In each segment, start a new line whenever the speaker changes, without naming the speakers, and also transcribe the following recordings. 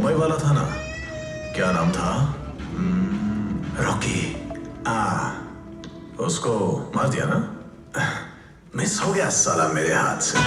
समय वाला था ना, क्या नाम था? रॉकी। उसको मार दिया ना? मिस हो गया साला मेरे हाथ से।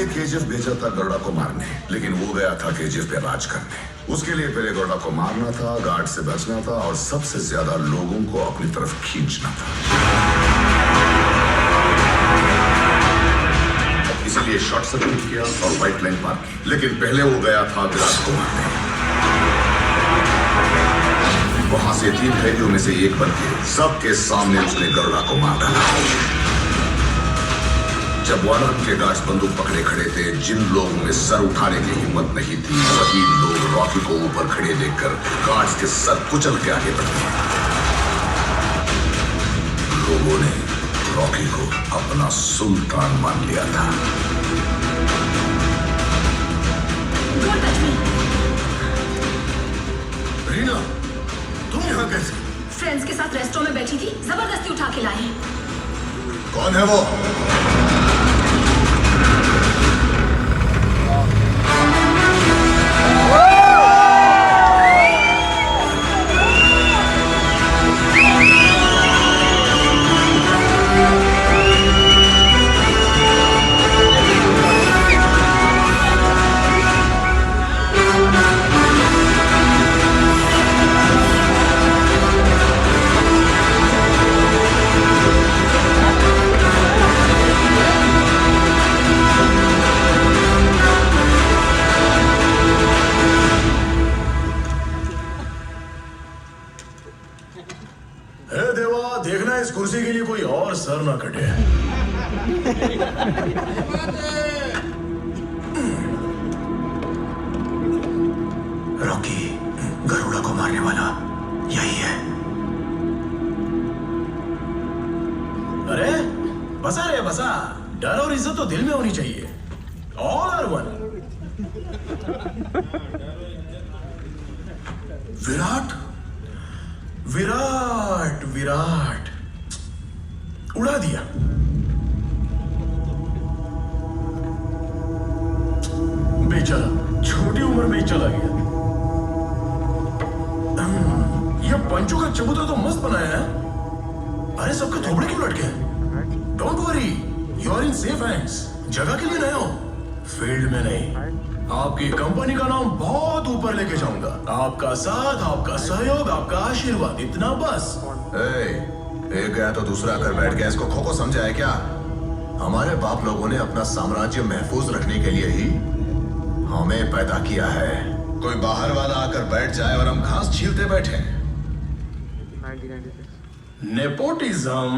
केजीएफ भेजा था गरुड़ा को मारने, लेकिन वो गया था केजीएफ पे राज करने। उसके लिए पहले गरुड़ा को मारना था, गार्ड से बचना था और सबसे ज्यादा लोगों को अपनी तरफ खींचना था। इसीलिए शॉर्ट सर्किट किया और व्हाइट लाइन पार की। लेकिन पहले वो गया था विराट को मारने। वहां से 3 कैदियों में से एक बनके सबके सामने उसने गरुड़ा को मार डाला। जब वानर के गार्ड्स बंदूक पकड़े खड़े थे, जिन लोगों में सर उठाने की हिम्मत नहीं थी, वही लोग रॉकी को ऊपर खड़े देखकर गार्ड्स के सर कुचल के आगे बढ़े। लोगों ने रॉकी को अपना सुल्तान मान लिया था।
रीना, तुम यहाँ कैसे?
फ्रेंड्स के साथ रेस्टोरेंट में बैठी थी, जबरदस्ती उठा के लाए।
कौन है वो?
देखना इस कुर्सी के लिए कोई और सर ना कटे। रॉकी, गरुड़ा को मारने वाला यही है। अरे बसा रे बसा, डर और इज्जत तो दिल में होनी चाहिए। All are one. Virat Virat Virat उड़ा दिया। बेचारा छोटी उम्र में ही चला गया। ये पंचों का चबूतरा तो मस्त बनाया है। अरे सबके थोबड़े क्यों लटके? Don't worry, you are in safe hands. जगह के लिए नए हो, फील्ड में नहीं। आपकी कंपनी का नाम बहुत ऊपर लेके जाऊंगा। आपका साथ, आपका सहयोग, आपका आशीर्वाद, इतना बस।
एक गया तो दूसरा आकर बैठ गया। इसको खो समझा है क्या?
हमारे बाप लोगों ने अपना साम्राज्य महफूज रखने के लिए ही हमें पैदा किया है।
कोई बाहर वाला आकर बैठ जाए और हम घास छीलते बैठे।
नेपोटिज्म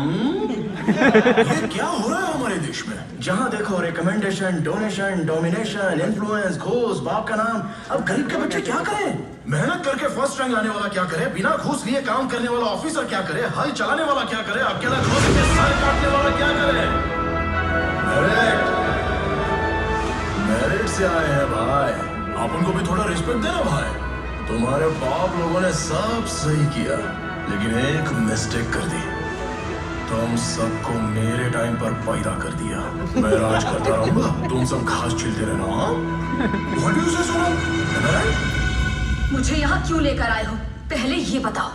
ये क्या हो रहा है हमारे देश में? जहां देखो रिकमेंडेशन, डोनेशन, डोमिनेशन, इन्फ्लुएंस, घूस, बाप का नाम। अब गरीब के बच्चे क्या करें? मेहनत करके फर्स्ट रैंक लाने वाला क्या करे? बिना घूस लिए काम करने वाला ऑफिसर क्या करे? हल चलाने वाला क्या करे? अकेला घूस के सर काटने वाला क्या करे? मेरिट से आए हैं भाई, आप उनको भी थोड़ा रिस्पेक्ट देना भाई। तुम्हारे बाप लोगों ने सब सही किया, लेकिन एक मिस्टेक कर दी। तुम सबको मेरे टाइम पर पैदा कर दिया। मैं राज करता रहूंगा, तुम सब घास छिलते रहना। What do you say, Sonam?
मुझे यहाँ क्यों लेकर आए हो, पहले ये बताओ।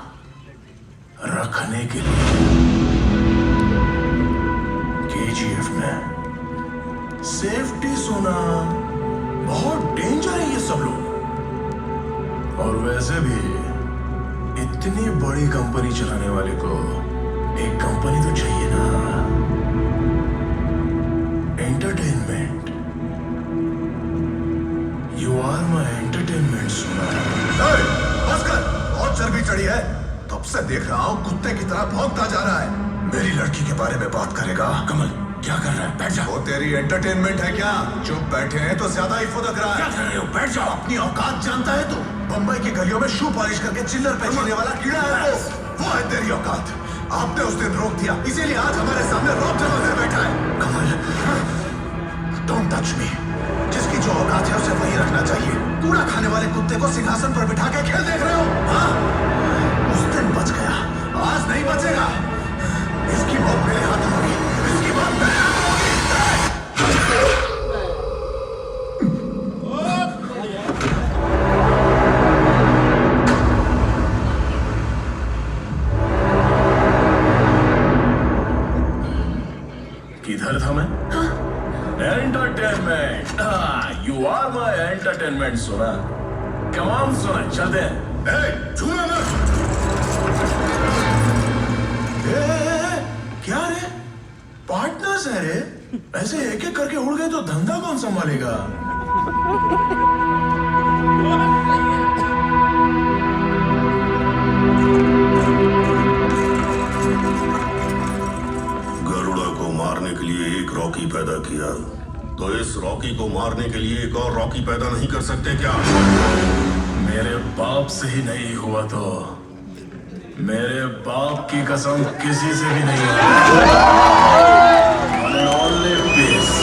रखने के लिए। केजीएफ में सेफ्टी सोना बहुत डेंजर है ये सब लोग। और वैसे भी इतनी बड़ी कंपनी चलाने वाले को एक कंपनी तो चाहिए ना। Entertainment. You are my entertainment सोना।
बस कर, बहुत चर्बी चढ़ी है। तब से देख रहा हूँ कुत्ते की तरह भौंकता जा रहा है।
मेरी लड़की के बारे में बात करेगा?
कमल,
क्या कर रहा है? बैठ जाओ।
वो तेरी एंटरटेनमेंट है क्या? चुप बैठे हैं तो ज्यादा ही फुदक रहा
क्या
है।
कर रहे हो? बैठ जाओ।
अपनी औकात जानता है तू? बम्बई की गलियों में शू पॉलिश करके चिल्लर पहनने वाला कीड़ा है वो है तेरी औकात। आपने उस दिन रोक दिया, इसीलिए आज हमारे सामने रौब जमा कर बैठा है। कमल, डोंट टच मी। जिसकी जो औकात है उसे वही रखना चाहिए। कूड़ा खाने वाले कुत्ते को सिंहासन पर बिठा के खेल देख रहे हो? हाँ? उस दिन बच गया, आज नहीं बचेगा। इसकी मौत मेरे हाथ होगी, इसकी मौत मेरे हाथ होगी।
किधर था मैं? Entertainment. You are my entertainment. सुना? कम ऑन सुना, चलते हैं।
छूना मत।
क्या रे? पार्टनर्स है रे। ऐसे एक एक करके उड़ गए तो धंधा कौन संभालेगा?
गरुड़ा को मारने के लिए एक रॉकी पैदा किया, तो इस रॉकी को मारने के लिए एक और रॉकी पैदा नहीं कर सकते क्या?
मेरे बाप से ही नहीं हुआ तो मेरे बाप की कसम किसी से भी नहीं हुआ। One and only peace.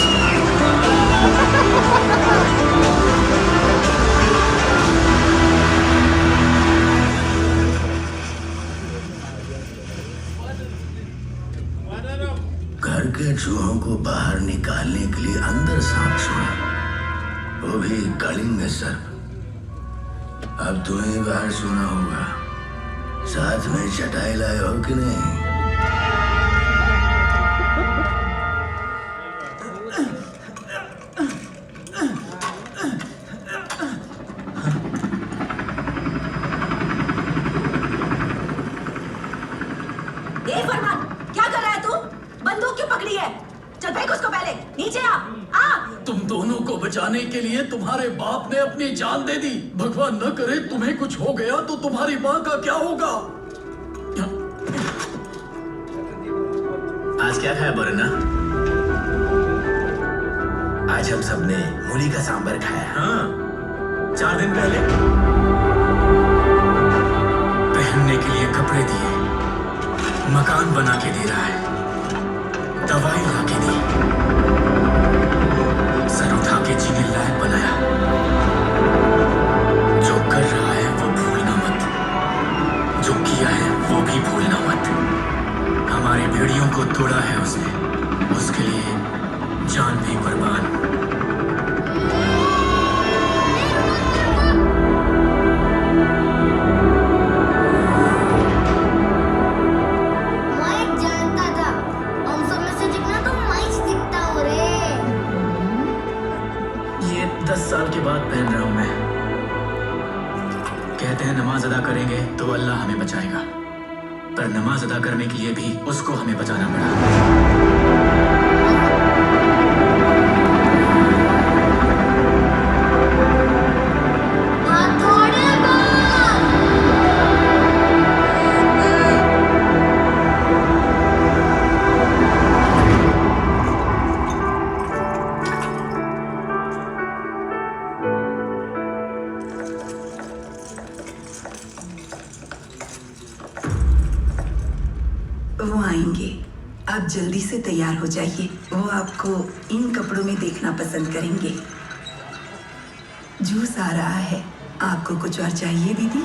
घर के चूहों को बाहर निकालने के लिए अंदर सांप छोड़ा, वो भी कलिंग सर्प। अब तुम्हें बाहर सोना होगा। साथ में चटाई लाए हो कि नहीं?
ए फरमान, क्या कर रहा है तू? बंदूक क्यों पकड़ी है? चल फेंक उसको पहले। नीचे आ।
तुम दोनों को बचाने के लिए तुम्हारे बाप ने अपनी जान दे दी। भगवान न करे तुम्हें कुछ हो गया तो तुम्हारी माँ का क्या होगा?
आज क्या खाया बोरना? आज हम सबने मूली का सांबर खाया। हाँ, 4 दिन पहले पहनने के लिए कपड़े दिए, मकान बना के दे रहा है, दवाई ला के दी, सर उठा के जीने लायक बनाया। जो कर रहा है वो भूलना मत, जो किया है वो भी भूलना मत। हमारी भेड़ियों को तोड़ा है उसने, उसके लिए जान भी कुर्बान।
मैं जानता था हम सब में से दिखना तो माइस दिखता हो रे।
ये 10 साल के बाद पहन रहा हूं मैं। कहते हैं नमाज अदा करेंगे तो अल्लाह हमें बचाएगा, पर नमाज अदा करने के लिए भी उसको हमें बचाना पड़ा।
वो आएंगे, आप जल्दी से तैयार हो जाइए। वो आपको इन कपड़ों में देखना पसंद करेंगे। जूस आ रहा है, आपको कुछ और चाहिए दीदी?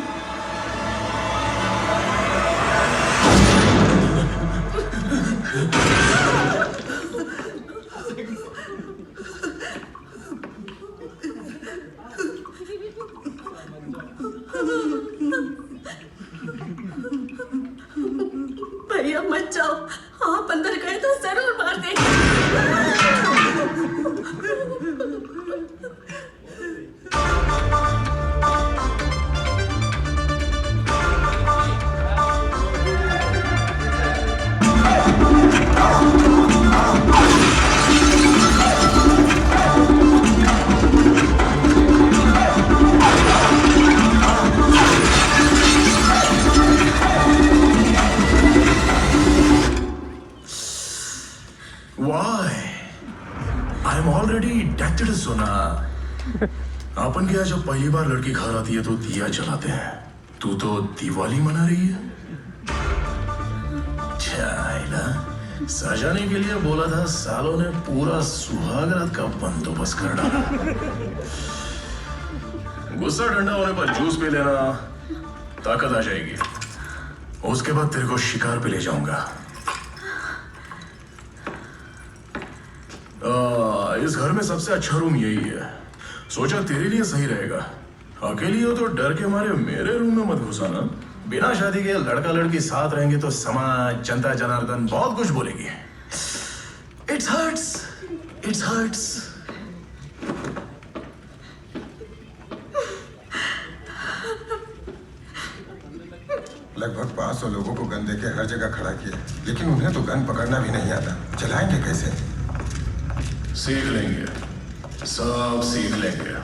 भैया मत जाओ, आप अंदर गए तो जरूर मार देंगे।
अपन के यहाँ जब पहली बार लड़की घर आती है तो दिया जलाते हैं। तू तो दिवाली मना रही है। चाइना सजाने के लिए बोला था, सालों ने पूरा सुहाग रात का बंदोबस्त कर डाला। गुस्सा ठंडा होने पर जूस पी लेना, ताकत आ जाएगी। उसके बाद तेरे को शिकार पे ले जाऊंगा। इस घर में सबसे अच्छा रूम यही है। सोचा तेरे लिए सही रहेगा। अकेली हो तो डर के मारे मेरे रूम में मत घुसाना। बिना शादी के लड़का लड़की साथ रहेंगे तो समाज, जनता जनार्दन बहुत कुछ बोलेगी। It's hurts, it's hurts.
लगभग 500 लोगों को गन देके हर जगह खड़ा किया, लेकिन उन्हें तो गन पकड़ना भी नहीं आता। चलाएंगे कैसे?
सीख लेंगे, सब सीख लेंगे।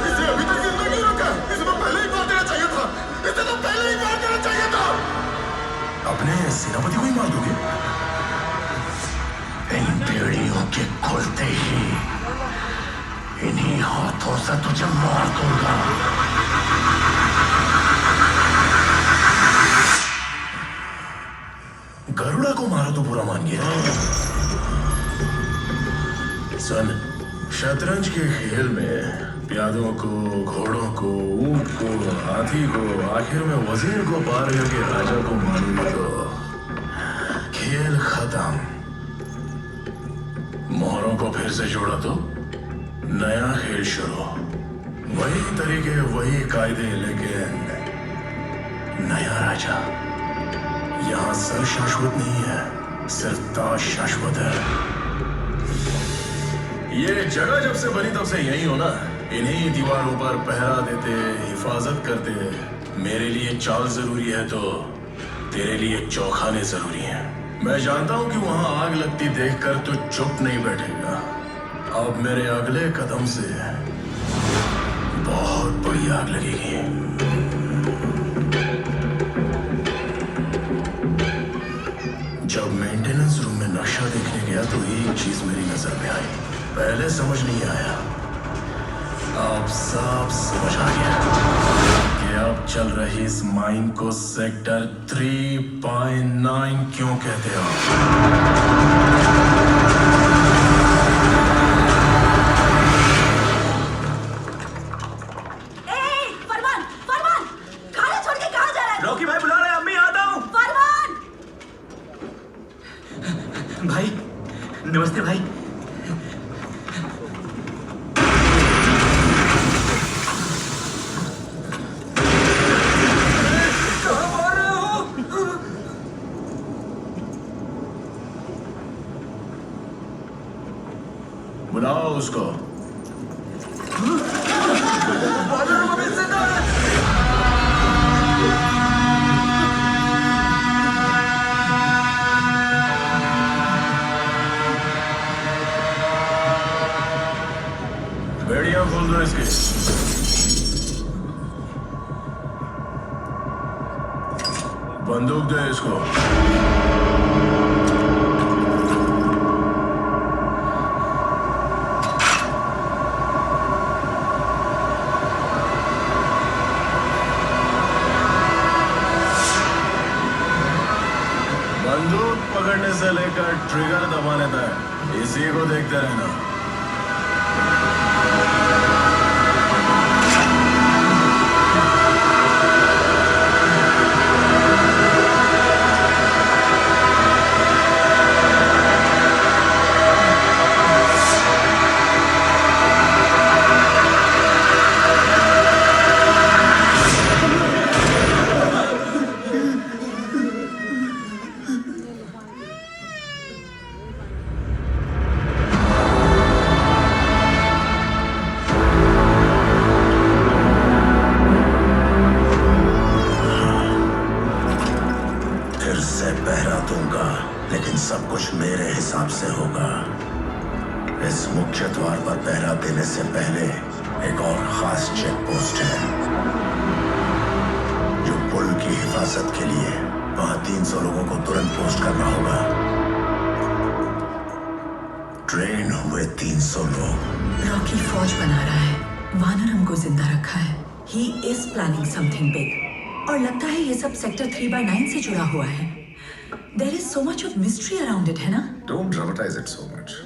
इसे अभी तक जिंदा क्यों रखा? इसे तो पहले ही मार देना चाहिए था। इसे तो पहले ही मार देना चाहिए था।
अपने सेनापति को ही मार दोगे? इन बेड़ियों के खुलते ही इन्हीं हाथों से तुझे मार दूंगा। गरुड़ा को मारा तो बुरा मान गया। सन, शतरंज के खेल में प्यादों को, घोड़ों को, ऊंट को, हाथी को, आखिर में वजीर को पार करके राजा को मारूंगा तो खेल खत्म। मोहरों को फिर से जोड़ा तो नया खेल शुरू। वही तरीके, वही कायदे, लेकिन नया राजा। यहाँ सर शाश्वत नहीं है, सिर्फ ताज शाश्वत है। ये जगह जब से बनी तब से यही हो ना। इन्हीं दीवारों पर पहरा देते, हिफाजत करते। मेरे लिए चाल जरूरी है तो तेरे लिए चौखाने जरूरी हैं। मैं जानता हूं कि वहां आग लगती देखकर तो चुप नहीं बैठेगा। अब मेरे अगले कदम से बहुत बड़ी आग लगेगी। जब मेंटेनेंस रूम में नक्शा देखने गया तो एक चीज मेरी नजर में आई। पहले समझ नहीं आया, अब सब समझ आ गया कि अब चल रही इस माइन को सेक्टर 3.9 क्यों कहते हो।
फरमान, फरमान, खाना छोड़ के कहाँ जा रहा है?
रॉकी भाई बुला रहे हैं, अम्मी आता हूँ।
फरमान!
भाई नमस्ते भाई।
बुलाओ उसको। बेड़ियां खोल दो इसके। बंदूक दे इसको। बंदूक पकड़ने से लेकर ट्रिगर दबाने तक इसी को देखते रहना।
इस मुख्य द्वार पर पहरा देने से पहले एक और खास चेक पोस्ट है जो पुल की हिफाजत के लिए वहां 300 लोगों को तुरंत पोस्ट करना होगा। ट्रेन हुए 300 लोग।
रॉकी फौज बना रहा है, वानरम को जिंदा रखा है। He is planning something big और लगता है ये सब सेक्टर 3/9 से जुड़ा हुआ है। There is so much of mystery around it, है ना?
Don't dramatize it so much.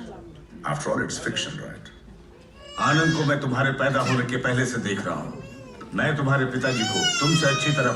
After all, it's fiction, right?
आनंद को मैं तुम्हारे पैदा होने के पहले से देख रहा हूँ। मैं तुम्हारे पिताजी को तुमसे अच्छी तरह